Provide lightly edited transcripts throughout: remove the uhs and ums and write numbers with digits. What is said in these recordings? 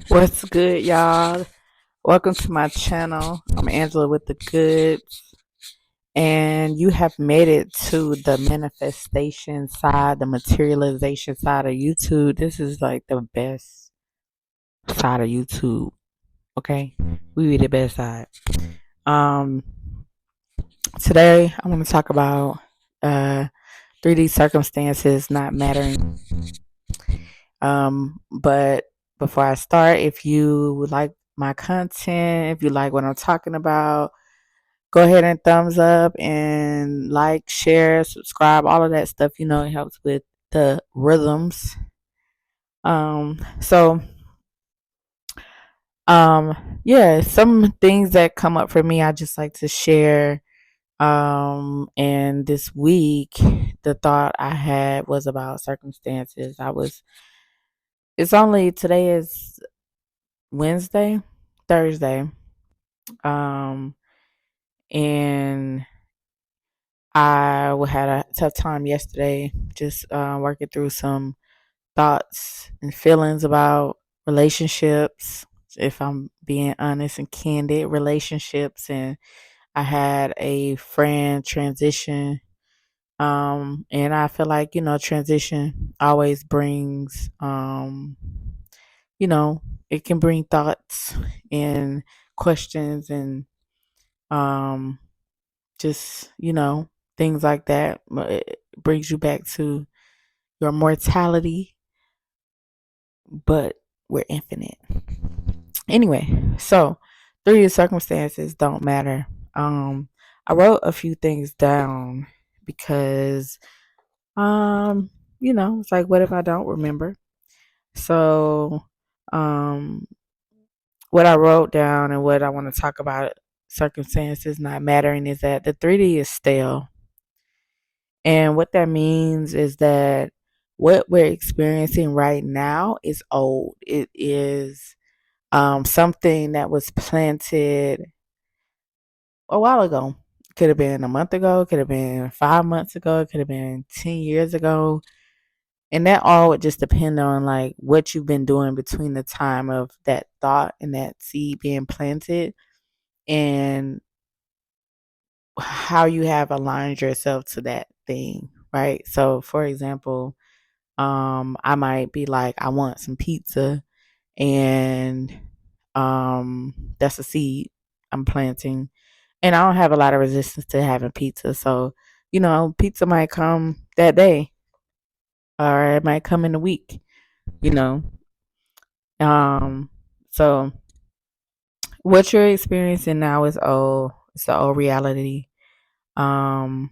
What's good, y'all? Welcome to my channel. I'm Angela with the goods, and you have made it to the manifestation side, the materialization side of YouTube. This is like the best side of YouTube. Okay, we be the best side. Um, Today I want to talk about 3D circumstances not mattering. But before I start, if you would like my content, if you like what I'm talking about, go ahead and thumbs up and like, share, subscribe, all of that stuff. It helps with the rhythms. So yeah, some things that come up for me I just like to share. And this week the thought I had was about circumstances. It's only today is Wednesday, Thursday. Um, and had a tough time yesterday, just working through some thoughts and feelings about relationships. If I'm being honest and candid, relationships, and I had a friend transition. And I feel like transition always brings you know, it can bring thoughts and questions and um, just, things like that. It brings you back to your mortality, but we're infinite. Anyway, so through your circumstances don't matter. I wrote a few things down because, um, it's like, what if I don't remember? So, um, what I wrote down and what I want to talk about circumstances not mattering is that the 3D is stale. And what that means is that what we're experiencing right now is old. It is something that was planted a while ago. It could have been a month ago, it could have been 5 months ago, it could have been 10 years ago. And that all would just depend on like what you've been doing between the time of that thought and that seed being planted and how you have aligned yourself to that thing, right? So, for example, I might be like, I want some pizza, and that's a seed I'm planting, and I don't have a lot of resistance to having pizza. So, pizza might come that day, or it might come in a week. You know, um, so what you're experiencing now is old. It's the old reality. Um,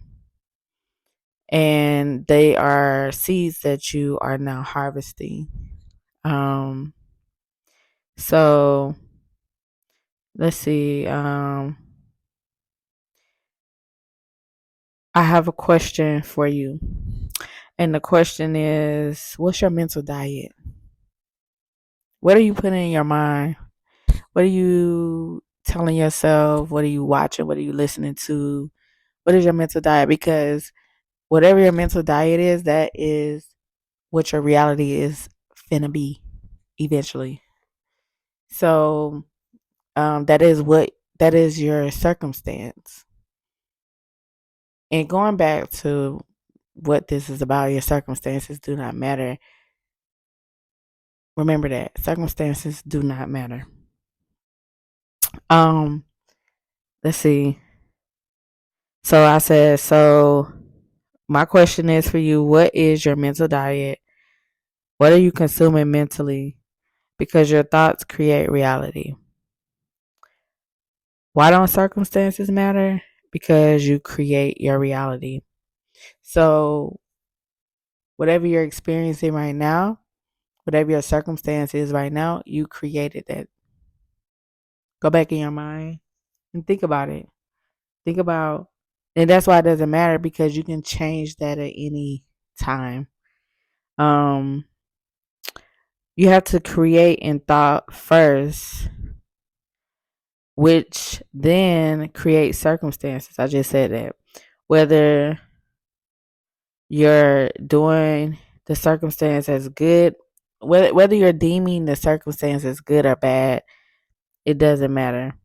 and they are seeds that you are now harvesting. Um, so let's see. I have a question for you, and the question is, what's your mental diet? What are you putting in your mind? What are you telling yourself? What are you watching? What are you listening to? What is your mental diet? Because whatever your mental diet is, that is what your reality is finna be eventually. So that is your circumstance. And going back to what this is about, your circumstances do not matter. Remember that circumstances do not matter. Um, let's see. So I said, so my question is for you, what is your mental diet? What are you consuming mentally? Because your thoughts create reality. Why don't circumstances matter? Because you create your reality. So whatever you're experiencing right now, whatever your circumstance is right now, you created that. Go back in your mind and think about it. Think about, and that's why it doesn't matter because you can change that at any time. Um, you have to create in thought first, which then creates circumstances. I just said that. Whether you're doing the circumstance as good whether you're deeming the circumstances good or bad, it doesn't matter.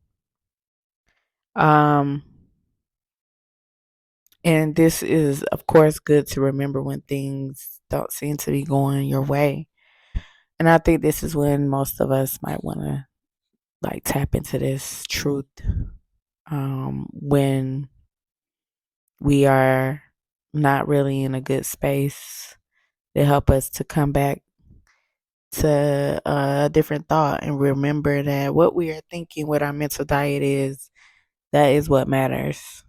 Um, and this is, of course, good to remember when things don't seem to be going your way. And I think this is when most of us might want to like tap into this truth. When we are not really in a good space, to help us to come back to a different thought and remember that what we are thinking with our mental diet is that is what matters.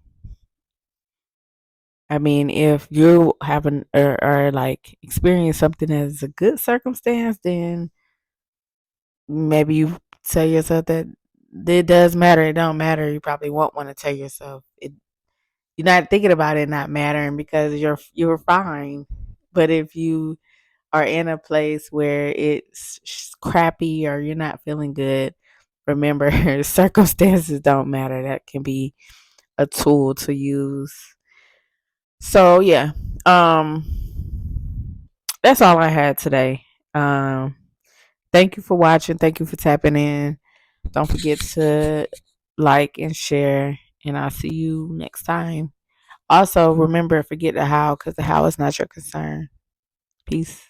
I mean, if you haven't or like experience something as a good circumstance, then maybe you tell yourself that it does matter. It don't matter. You probably won't want to tell yourself it. You're not thinking about it not mattering because you're fine. But if you are in a place where it's crappy or you're not feeling good, remember circumstances don't matter. That can be a tool to use. So yeah, um, that's all I had today. Um, thank you for watching. Thank you for tapping in. Don't forget to like and share, and I'll see you next time. Also, remember, forget the how because the how is not your concern. Peace.